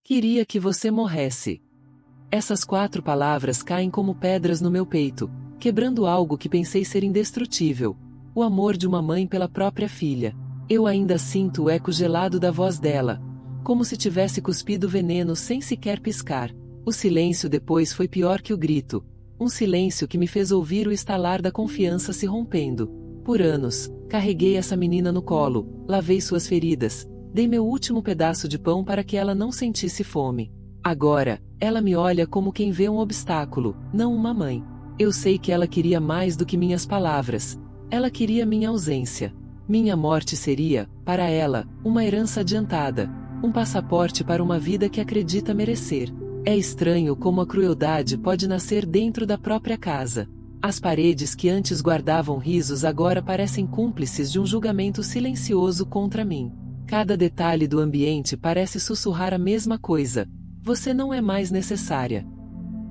Queria que você morresse. Essas 4 palavras caem como pedras no meu peito, quebrando algo que pensei ser indestrutível: o amor de uma mãe pela própria filha. Eu ainda sinto o eco gelado da voz dela, como se tivesse cuspido veneno sem sequer piscar. O silêncio depois foi pior que o grito, um silêncio que me fez ouvir o estalar da confiança se rompendo. Por anos, carreguei essa menina no colo, lavei suas feridas, dei meu último pedaço de pão para que ela não sentisse fome. Agora, ela me olha como quem vê um obstáculo, não uma mãe. Eu sei que ela queria mais do que minhas palavras. Ela queria minha ausência. Minha morte seria, para ela, uma herança adiantada, um passaporte para uma vida que acredita merecer. É estranho como a crueldade pode nascer dentro da própria casa. As paredes que antes guardavam risos agora parecem cúmplices de um julgamento silencioso contra mim. Cada detalhe do ambiente parece sussurrar a mesma coisa: você não é mais necessária.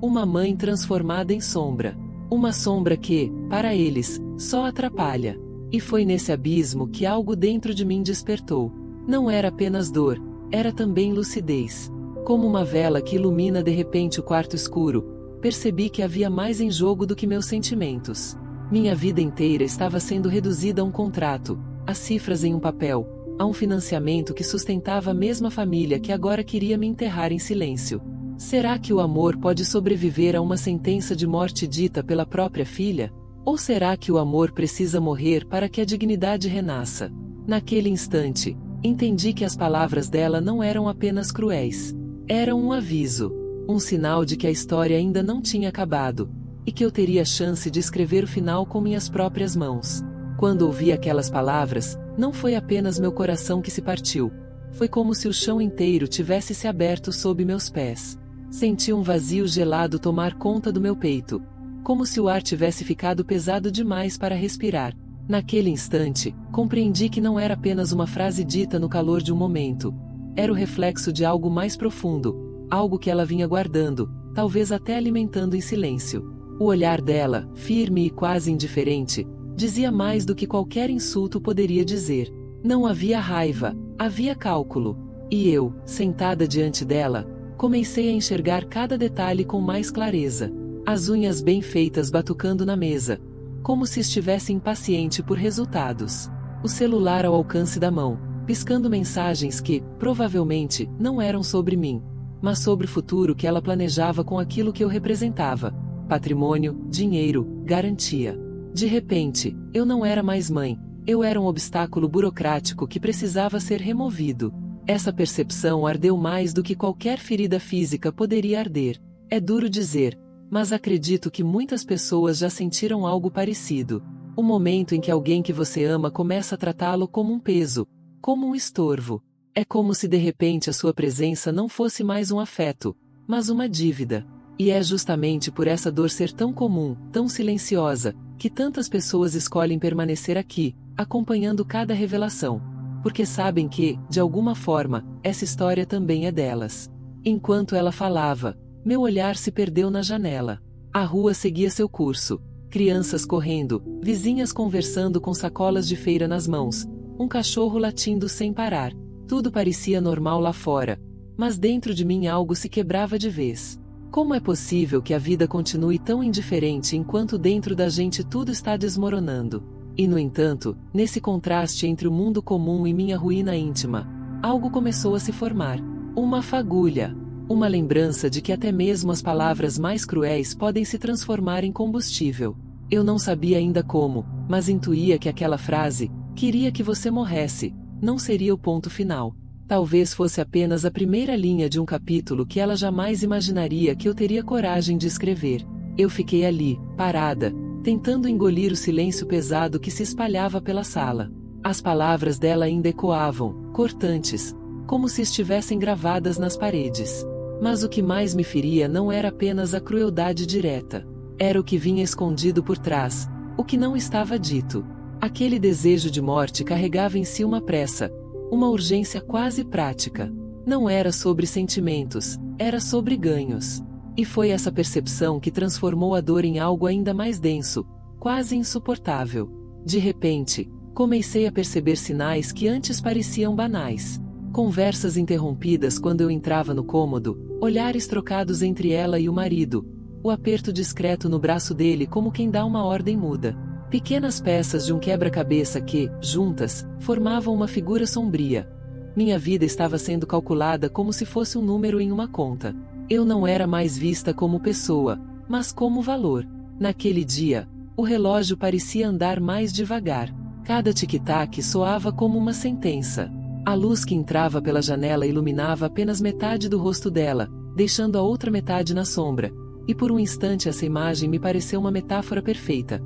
Uma mãe transformada em sombra. Uma sombra que, para eles, só atrapalha. E foi nesse abismo que algo dentro de mim despertou. Não era apenas dor, era também lucidez. Como uma vela que ilumina de repente o quarto escuro, percebi que havia mais em jogo do que meus sentimentos. Minha vida inteira estava sendo reduzida a um contrato, a cifras em um papel, a um financiamento que sustentava a mesma família que agora queria me enterrar em silêncio. Será que o amor pode sobreviver a uma sentença de morte dita pela própria filha? Ou será que o amor precisa morrer para que a dignidade renasça? Naquele instante, entendi que as palavras dela não eram apenas cruéis. Eram um aviso, um sinal de que a história ainda não tinha acabado, e que eu teria chance de escrever o final com minhas próprias mãos. Quando ouvi aquelas palavras, não foi apenas meu coração que se partiu. Foi como se o chão inteiro tivesse se aberto sob meus pés. Senti um vazio gelado tomar conta do meu peito, como se o ar tivesse ficado pesado demais para respirar. Naquele instante, compreendi que não era apenas uma frase dita no calor de um momento. Era o reflexo de algo mais profundo, algo que ela vinha guardando, talvez até alimentando em silêncio. O olhar dela, firme e quase indiferente, dizia mais do que qualquer insulto poderia dizer. Não havia raiva, havia cálculo. E eu, sentada diante dela, comecei a enxergar cada detalhe com mais clareza. As unhas bem feitas batucando na mesa, como se estivesse impaciente por resultados. O celular ao alcance da mão, piscando mensagens que, provavelmente, não eram sobre mim, mas sobre o futuro que ela planejava com aquilo que eu representava: patrimônio, dinheiro, garantia. De repente, eu não era mais mãe, eu era um obstáculo burocrático que precisava ser removido. Essa percepção ardeu mais do que qualquer ferida física poderia arder. É duro dizer, mas acredito que muitas pessoas já sentiram algo parecido. O momento em que alguém que você ama começa a tratá-lo como um peso, como um estorvo. É como se de repente a sua presença não fosse mais um afeto, mas uma dívida. E é justamente por essa dor ser tão comum, tão silenciosa, que tantas pessoas escolhem permanecer aqui, acompanhando cada revelação. Porque sabem que, de alguma forma, essa história também é delas. Enquanto ela falava, meu olhar se perdeu na janela. A rua seguia seu curso. Crianças correndo, vizinhas conversando com sacolas de feira nas mãos, um cachorro latindo sem parar. Tudo parecia normal lá fora, mas dentro de mim algo se quebrava de vez. Como é possível que a vida continue tão indiferente enquanto dentro da gente tudo está desmoronando? E no entanto, nesse contraste entre o mundo comum e minha ruína íntima, algo começou a se formar. Uma fagulha. Uma lembrança de que até mesmo as palavras mais cruéis podem se transformar em combustível. Eu não sabia ainda como, mas intuía que aquela frase, "queria que você morresse", não seria o ponto final. Talvez fosse apenas a primeira linha de um capítulo que ela jamais imaginaria que eu teria coragem de escrever. Eu fiquei ali, parada, tentando engolir o silêncio pesado que se espalhava pela sala. As palavras dela ainda ecoavam, cortantes, como se estivessem gravadas nas paredes. Mas o que mais me feria não era apenas a crueldade direta. Era o que vinha escondido por trás, o que não estava dito. Aquele desejo de morte carregava em si uma pressa, uma urgência quase prática. Não era sobre sentimentos, era sobre ganhos. E foi essa percepção que transformou a dor em algo ainda mais denso, quase insuportável. De repente, comecei a perceber sinais que antes pareciam banais. Conversas interrompidas quando eu entrava no cômodo, olhares trocados entre ela e o marido, o aperto discreto no braço dele como quem dá uma ordem muda. Pequenas peças de um quebra-cabeça que, juntas, formavam uma figura sombria. Minha vida estava sendo calculada como se fosse um número em uma conta. Eu não era mais vista como pessoa, mas como valor. Naquele dia, o relógio parecia andar mais devagar. Cada tic-tac soava como uma sentença. A luz que entrava pela janela iluminava apenas metade do rosto dela, deixando a outra metade na sombra. E por um instante essa imagem me pareceu uma metáfora perfeita.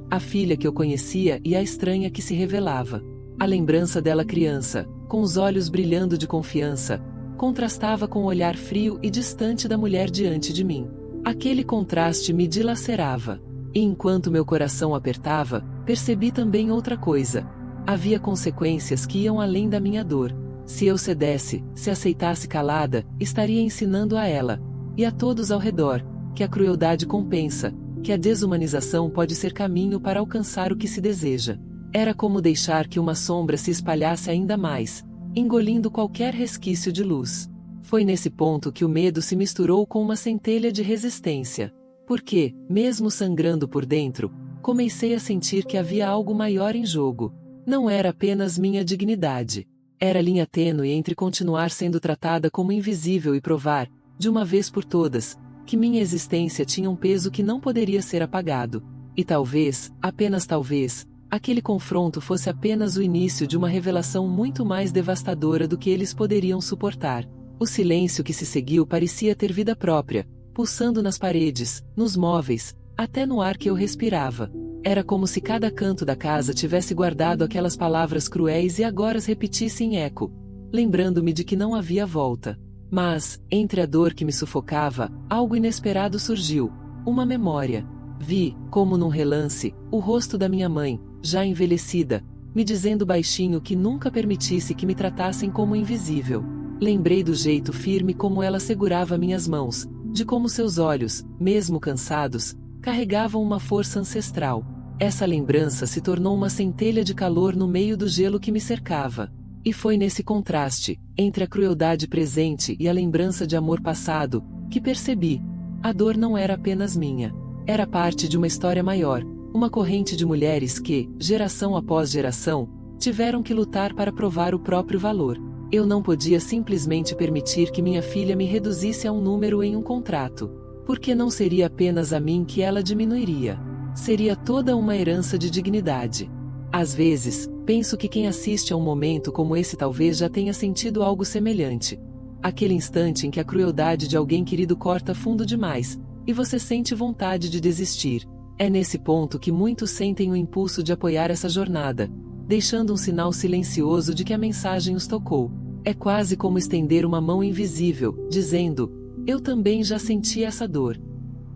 A filha que eu conhecia e a estranha que se revelava. A lembrança dela criança, com os olhos brilhando de confiança, contrastava com o olhar frio e distante da mulher diante de mim. Aquele contraste me dilacerava. E enquanto meu coração apertava, percebi também outra coisa. Havia consequências que iam além da minha dor. Se eu cedesse, se aceitasse calada, estaria ensinando a ela, e a todos ao redor, que a crueldade compensa, que a desumanização pode ser caminho para alcançar o que se deseja. Era como deixar que uma sombra se espalhasse ainda mais, engolindo qualquer resquício de luz. Foi nesse ponto que o medo se misturou com uma centelha de resistência. Porque, mesmo sangrando por dentro, comecei a sentir que havia algo maior em jogo. Não era apenas minha dignidade. Era a linha tênue entre continuar sendo tratada como invisível e provar, de uma vez por todas, que minha existência tinha um peso que não poderia ser apagado. E talvez, apenas talvez, aquele confronto fosse apenas o início de uma revelação muito mais devastadora do que eles poderiam suportar. O silêncio que se seguiu parecia ter vida própria, pulsando nas paredes, nos móveis, até no ar que eu respirava. Era como se cada canto da casa tivesse guardado aquelas palavras cruéis e agora as repetisse em eco, lembrando-me de que não havia volta. Mas, entre a dor que me sufocava, algo inesperado surgiu, uma memória. Vi, como num relance, o rosto da minha mãe, já envelhecida, me dizendo baixinho que nunca permitisse que me tratassem como invisível. Lembrei do jeito firme como ela segurava minhas mãos, de como seus olhos, mesmo cansados, carregavam uma força ancestral. Essa lembrança se tornou uma centelha de calor no meio do gelo que me cercava. E foi nesse contraste, entre a crueldade presente e a lembrança de amor passado, que percebi. A dor não era apenas minha. Era parte de uma história maior, uma corrente de mulheres que, geração após geração, tiveram que lutar para provar o próprio valor. Eu não podia simplesmente permitir que minha filha me reduzisse a um número em um contrato. Porque não seria apenas a mim que ela diminuiria. Seria toda uma herança de dignidade. Às vezes, penso que quem assiste a um momento como esse talvez já tenha sentido algo semelhante. Aquele instante em que a crueldade de alguém querido corta fundo demais, e você sente vontade de desistir. É nesse ponto que muitos sentem o impulso de apoiar essa jornada, deixando um sinal silencioso de que a mensagem os tocou. É quase como estender uma mão invisível, dizendo: eu também já senti essa dor.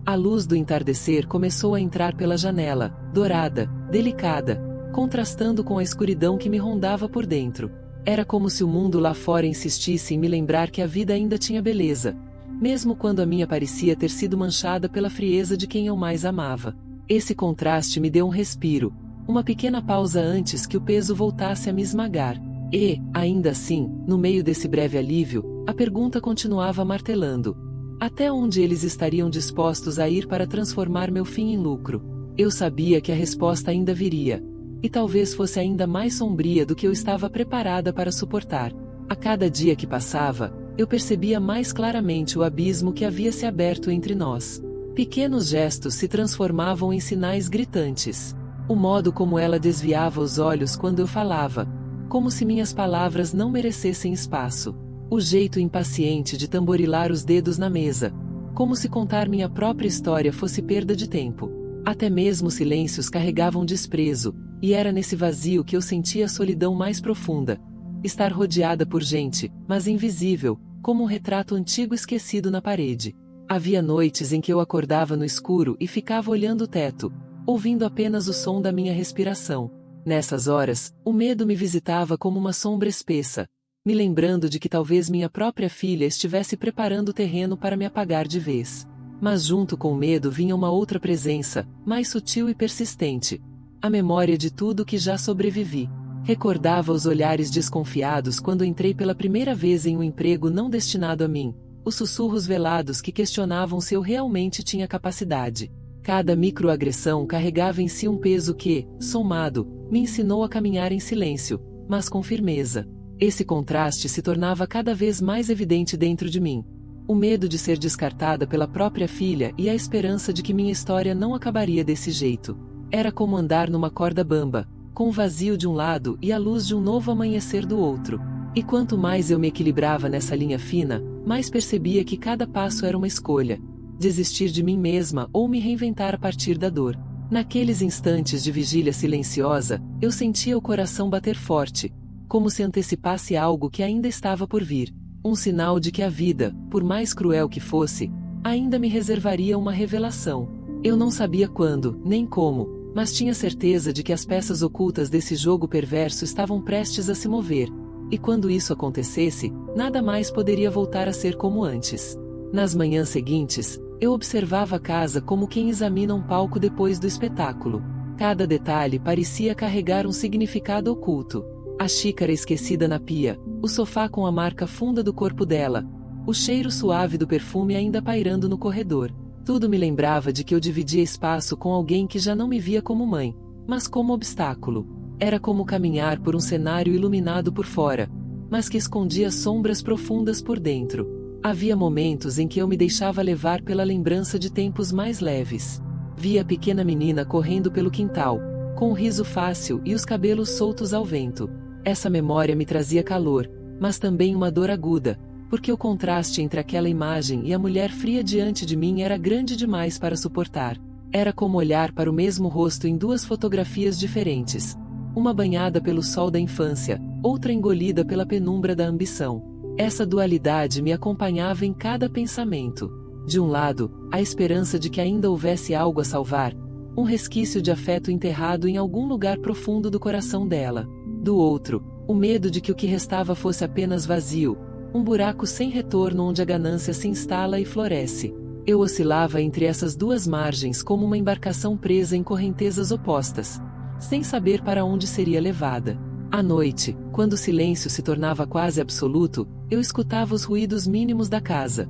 A luz do entardecer começou a entrar pela janela, dourada, delicada, contrastando com a escuridão que me rondava por dentro. Era como se o mundo lá fora insistisse em me lembrar que a vida ainda tinha beleza, mesmo quando a minha parecia ter sido manchada pela frieza de quem eu mais amava. Esse contraste me deu um respiro, uma pequena pausa antes que o peso voltasse a me esmagar. E, ainda assim, no meio desse breve alívio, a pergunta continuava martelando. Até onde eles estariam dispostos a ir para transformar meu fim em lucro? Eu sabia que a resposta ainda viria. E talvez fosse ainda mais sombria do que eu estava preparada para suportar. A cada dia que passava, eu percebia mais claramente o abismo que havia se aberto entre nós. Pequenos gestos se transformavam em sinais gritantes. O modo como ela desviava os olhos quando eu falava, como se minhas palavras não merecessem espaço. O jeito impaciente de tamborilar os dedos na mesa, como se contar minha própria história fosse perda de tempo. Até mesmo silêncios carregavam desprezo, e era nesse vazio que eu sentia a solidão mais profunda. Estar rodeada por gente, mas invisível, como um retrato antigo esquecido na parede. Havia noites em que eu acordava no escuro e ficava olhando o teto, ouvindo apenas o som da minha respiração. Nessas horas, o medo me visitava como uma sombra espessa, me lembrando de que talvez minha própria filha estivesse preparando o terreno para me apagar de vez. Mas junto com o medo vinha uma outra presença, mais sutil e persistente. A memória de tudo que já sobrevivi. Recordava os olhares desconfiados quando entrei pela primeira vez em um emprego não destinado a mim, os sussurros velados que questionavam se eu realmente tinha capacidade. Cada microagressão carregava em si um peso que, somado, me ensinou a caminhar em silêncio, mas com firmeza. Esse contraste se tornava cada vez mais evidente dentro de mim. O medo de ser descartada pela própria filha e a esperança de que minha história não acabaria desse jeito. Era como andar numa corda bamba, com o vazio de um lado e a luz de um novo amanhecer do outro. E quanto mais eu me equilibrava nessa linha fina, mais percebia que cada passo era uma escolha. Desistir de mim mesma ou me reinventar a partir da dor. Naqueles instantes de vigília silenciosa, eu sentia o coração bater forte, como se antecipasse algo que ainda estava por vir, um sinal de que a vida, por mais cruel que fosse, ainda me reservaria uma revelação. Eu não sabia quando, nem como, mas tinha certeza de que as peças ocultas desse jogo perverso estavam prestes a se mover, e quando isso acontecesse, nada mais poderia voltar a ser como antes. Nas manhãs seguintes, eu observava a casa como quem examina um palco depois do espetáculo. Cada detalhe parecia carregar um significado oculto. A xícara esquecida na pia, o sofá com a marca funda do corpo dela, o cheiro suave do perfume ainda pairando no corredor. Tudo me lembrava de que eu dividia espaço com alguém que já não me via como mãe, mas como obstáculo. Era como caminhar por um cenário iluminado por fora, mas que escondia sombras profundas por dentro. Havia momentos em que eu me deixava levar pela lembrança de tempos mais leves. Via a pequena menina correndo pelo quintal, com o riso fácil e os cabelos soltos ao vento. Essa memória me trazia calor, mas também uma dor aguda, porque o contraste entre aquela imagem e a mulher fria diante de mim era grande demais para suportar. Era como olhar para o mesmo rosto em duas fotografias diferentes. Uma banhada pelo sol da infância, outra engolida pela penumbra da ambição. Essa dualidade me acompanhava em cada pensamento. De um lado, a esperança de que ainda houvesse algo a salvar, um resquício de afeto enterrado em algum lugar profundo do coração dela. Do outro, o medo de que o que restava fosse apenas vazio, um buraco sem retorno onde a ganância se instala e floresce. Eu oscilava entre essas duas margens como uma embarcação presa em correntezas opostas, sem saber para onde seria levada. À noite, quando o silêncio se tornava quase absoluto, eu escutava os ruídos mínimos da casa.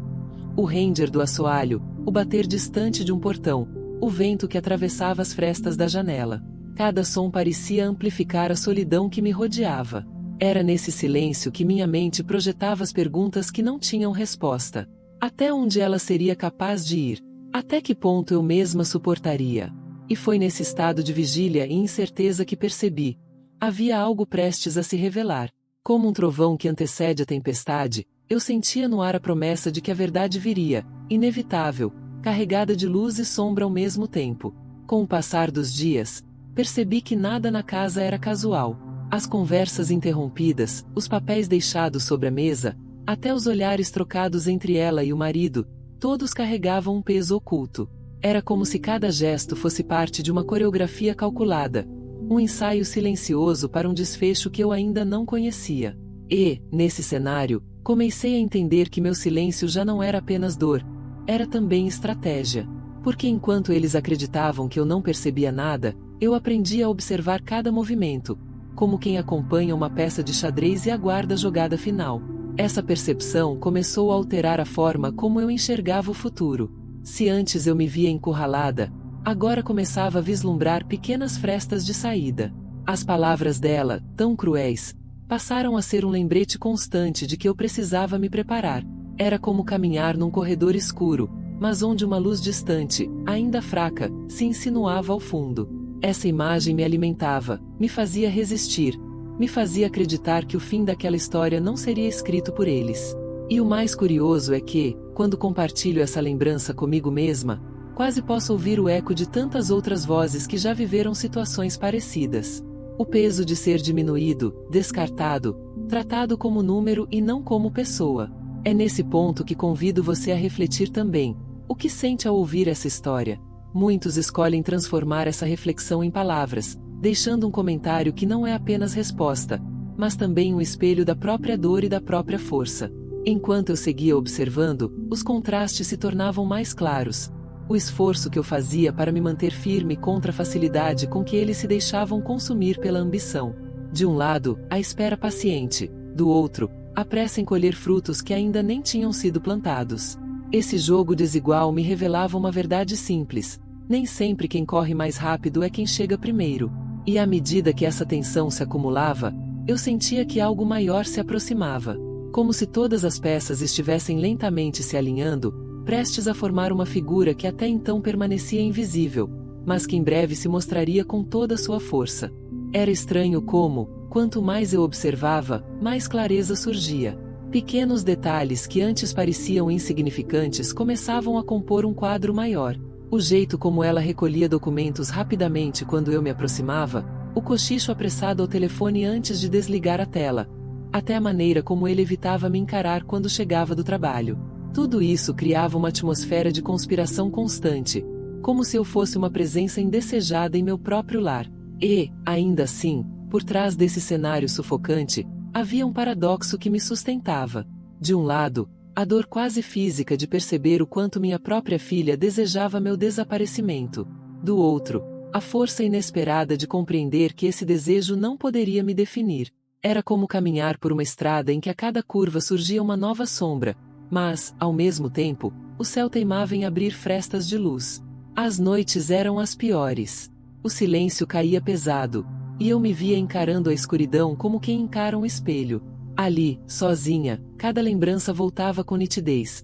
O ranger do assoalho, o bater distante de um portão, o vento que atravessava as frestas da janela. Cada som parecia amplificar a solidão que me rodeava. Era nesse silêncio que minha mente projetava as perguntas que não tinham resposta. Até onde ela seria capaz de ir? Até que ponto eu mesma suportaria? E foi nesse estado de vigília e incerteza que percebi. Havia algo prestes a se revelar. Como um trovão que antecede a tempestade, eu sentia no ar a promessa de que a verdade viria, inevitável, carregada de luz e sombra ao mesmo tempo. Com o passar dos dias, percebi que nada na casa era casual. As conversas interrompidas, os papéis deixados sobre a mesa, até os olhares trocados entre ela e o marido, todos carregavam um peso oculto. Era como se cada gesto fosse parte de uma coreografia calculada, um ensaio silencioso para um desfecho que eu ainda não conhecia. E, nesse cenário, comecei a entender que meu silêncio já não era apenas dor, era também estratégia. Porque enquanto eles acreditavam que eu não percebia nada, eu aprendi a observar cada movimento, como quem acompanha uma peça de xadrez e aguarda a jogada final. Essa percepção começou a alterar a forma como eu enxergava o futuro. Se antes eu me via encurralada, agora começava a vislumbrar pequenas frestas de saída. As palavras dela, tão cruéis, passaram a ser um lembrete constante de que eu precisava me preparar. Era como caminhar num corredor escuro, mas onde uma luz distante, ainda fraca, se insinuava ao fundo. Essa imagem me alimentava, me fazia resistir, me fazia acreditar que o fim daquela história não seria escrito por eles. E o mais curioso é que, quando compartilho essa lembrança comigo mesma, quase posso ouvir o eco de tantas outras vozes que já viveram situações parecidas. O peso de ser diminuído, descartado, tratado como número e não como pessoa. É nesse ponto que convido você a refletir também. O que sente ao ouvir essa história? Muitos escolhem transformar essa reflexão em palavras, deixando um comentário que não é apenas resposta, mas também um espelho da própria dor e da própria força. Enquanto eu seguia observando, os contrastes se tornavam mais claros. O esforço que eu fazia para me manter firme contra a facilidade com que eles se deixavam consumir pela ambição. De um lado, a espera paciente, do outro, a pressa em colher frutos que ainda nem tinham sido plantados. Esse jogo desigual me revelava uma verdade simples: nem sempre quem corre mais rápido é quem chega primeiro. E à medida que essa tensão se acumulava, eu sentia que algo maior se aproximava, como se todas as peças estivessem lentamente se alinhando, prestes a formar uma figura que até então permanecia invisível, mas que em breve se mostraria com toda a sua força. Era estranho como, quanto mais eu observava, mais clareza surgia. Pequenos detalhes que antes pareciam insignificantes começavam a compor um quadro maior. O jeito como ela recolhia documentos rapidamente quando eu me aproximava, o cochicho apressado ao telefone antes de desligar a tela, até a maneira como ele evitava me encarar quando chegava do trabalho. Tudo isso criava uma atmosfera de conspiração constante, como se eu fosse uma presença indesejada em meu próprio lar. E, ainda assim, por trás desse cenário sufocante, havia um paradoxo que me sustentava. De um lado, a dor quase física de perceber o quanto minha própria filha desejava meu desaparecimento. Do outro, a força inesperada de compreender que esse desejo não poderia me definir. Era como caminhar por uma estrada em que a cada curva surgia uma nova sombra, mas, ao mesmo tempo, o céu teimava em abrir frestas de luz. As noites eram as piores. O silêncio caía pesado, e eu me via encarando a escuridão como quem encara um espelho. Ali, sozinha, cada lembrança voltava com nitidez.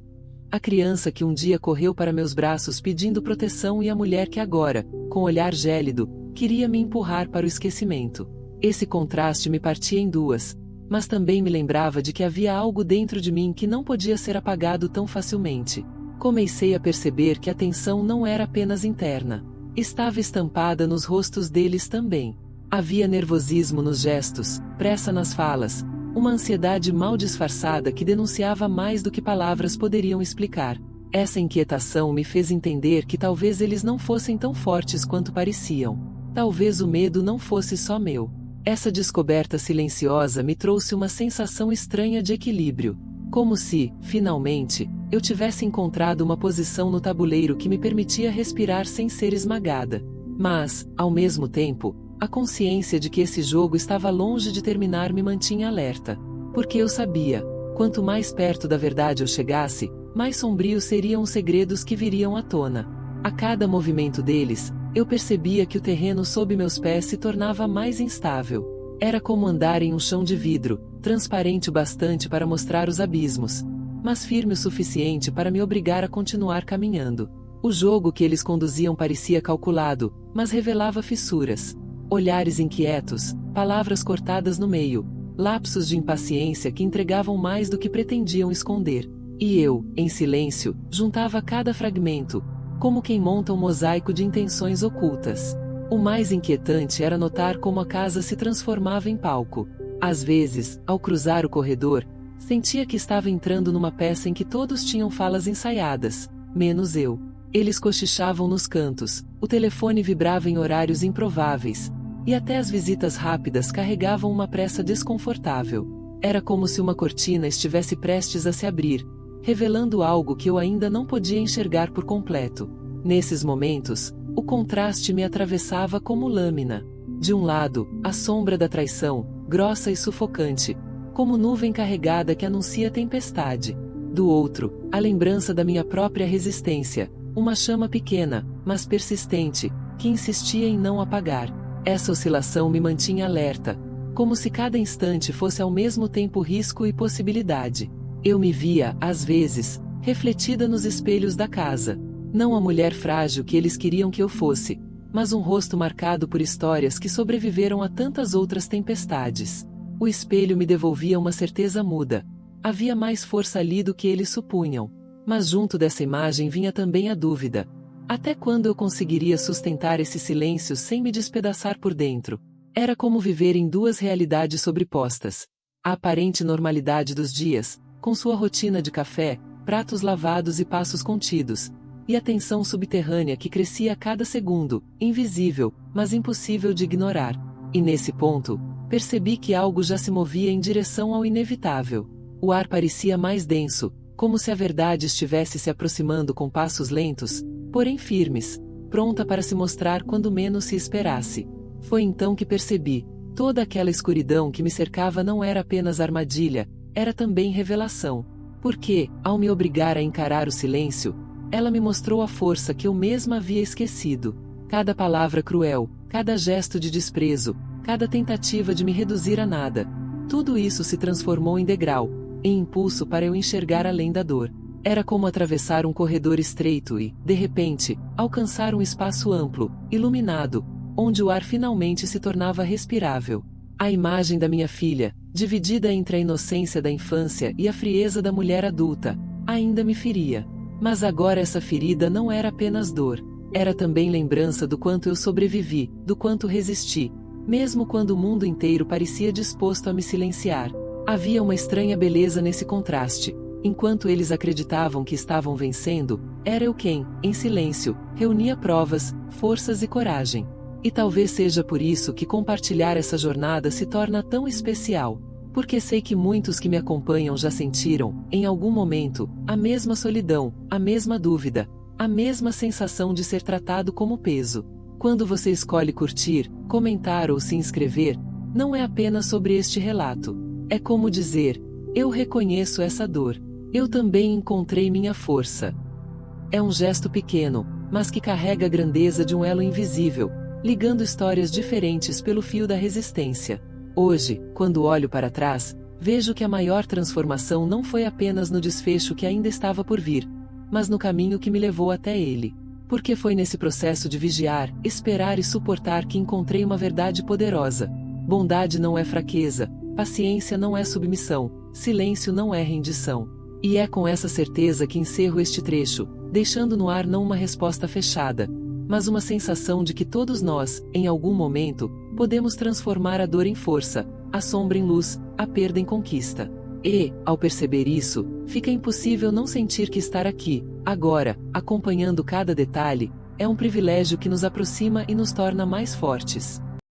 A criança que um dia correu para meus braços pedindo proteção e a mulher que agora, com olhar gélido, queria me empurrar para o esquecimento. Esse contraste me partia em duas, mas também me lembrava de que havia algo dentro de mim que não podia ser apagado tão facilmente. Comecei a perceber que a tensão não era apenas interna. Estava estampada nos rostos deles também. Havia nervosismo nos gestos, pressa nas falas, uma ansiedade mal disfarçada que denunciava mais do que palavras poderiam explicar. Essa inquietação me fez entender que talvez eles não fossem tão fortes quanto pareciam. Talvez o medo não fosse só meu. Essa descoberta silenciosa me trouxe uma sensação estranha de equilíbrio, como se, finalmente, eu tivesse encontrado uma posição no tabuleiro que me permitia respirar sem ser esmagada. Mas, ao mesmo tempo, a consciência de que esse jogo estava longe de terminar me mantinha alerta, porque eu sabia, quanto mais perto da verdade eu chegasse, mais sombrios seriam os segredos que viriam à tona. A cada movimento deles, eu percebia que o terreno sob meus pés se tornava mais instável. Era como andar em um chão de vidro, transparente o bastante para mostrar os abismos, mas firme o suficiente para me obrigar a continuar caminhando. O jogo que eles conduziam parecia calculado, mas revelava fissuras. Olhares inquietos, palavras cortadas no meio, lapsos de impaciência que entregavam mais do que pretendiam esconder. E eu, em silêncio, juntava cada fragmento, como quem monta um mosaico de intenções ocultas. O mais inquietante era notar como a casa se transformava em palco. Às vezes, ao cruzar o corredor, sentia que estava entrando numa peça em que todos tinham falas ensaiadas, menos eu. Eles cochichavam nos cantos, o telefone vibrava em horários improváveis, e até as visitas rápidas carregavam uma pressa desconfortável. Era como se uma cortina estivesse prestes a se abrir, revelando algo que eu ainda não podia enxergar por completo. Nesses momentos, o contraste me atravessava como lâmina. De um lado, a sombra da traição, grossa e sufocante, como nuvem carregada que anuncia tempestade. Do outro, a lembrança da minha própria resistência, uma chama pequena, mas persistente, que insistia em não apagar. Essa oscilação me mantinha alerta, como se cada instante fosse ao mesmo tempo risco e possibilidade. Eu me via, às vezes, refletida nos espelhos da casa. Não a mulher frágil que eles queriam que eu fosse, mas um rosto marcado por histórias que sobreviveram a tantas outras tempestades. O espelho me devolvia uma certeza muda. Havia mais força ali do que eles supunham. Mas junto dessa imagem vinha também a dúvida. Até quando eu conseguiria sustentar esse silêncio sem me despedaçar por dentro? Era como viver em duas realidades sobrepostas. A aparente normalidade dos dias, com sua rotina de café, pratos lavados e passos contidos, e a tensão subterrânea que crescia a cada segundo, invisível, mas impossível de ignorar. E nesse ponto, percebi que algo já se movia em direção ao inevitável. O ar parecia mais denso, como se a verdade estivesse se aproximando com passos lentos, porém firmes, pronta para se mostrar quando menos se esperasse. Foi então que percebi. Toda aquela escuridão que me cercava não era apenas armadilha, era também revelação. Porque, ao me obrigar a encarar o silêncio, ela me mostrou a força que eu mesma havia esquecido. Cada palavra cruel, cada gesto de desprezo, cada tentativa de me reduzir a nada, tudo isso se transformou em degrau, em impulso para eu enxergar além da dor. Era como atravessar um corredor estreito e, de repente, alcançar um espaço amplo, iluminado, onde o ar finalmente se tornava respirável. A imagem da minha filha, dividida entre a inocência da infância e a frieza da mulher adulta, ainda me feria. Mas agora essa ferida não era apenas dor. Era também lembrança do quanto eu sobrevivi, do quanto resisti, mesmo quando o mundo inteiro parecia disposto a me silenciar. Havia uma estranha beleza nesse contraste. Enquanto eles acreditavam que estavam vencendo, era eu quem, em silêncio, reunia provas, forças e coragem. E talvez seja por isso que compartilhar essa jornada se torna tão especial. Porque sei que muitos que me acompanham já sentiram, em algum momento, a mesma solidão, a mesma dúvida, a mesma sensação de ser tratado como peso. Quando você escolhe curtir, comentar ou se inscrever, não é apenas sobre este relato. É como dizer: eu reconheço essa dor. Eu também encontrei minha força. É um gesto pequeno, mas que carrega a grandeza de um elo invisível, ligando histórias diferentes pelo fio da resistência. Hoje, quando olho para trás, vejo que a maior transformação não foi apenas no desfecho que ainda estava por vir, mas no caminho que me levou até ele. Porque foi nesse processo de vigiar, esperar e suportar que encontrei uma verdade poderosa. Bondade não é fraqueza, paciência não é submissão, silêncio não é rendição. E é com essa certeza que encerro este trecho, deixando no ar não uma resposta fechada, mas uma sensação de que todos nós, em algum momento, podemos transformar a dor em força, a sombra em luz, a perda em conquista. E, ao perceber isso, fica impossível não sentir que estar aqui, agora, acompanhando cada detalhe, é um privilégio que nos aproxima e nos torna mais fortes.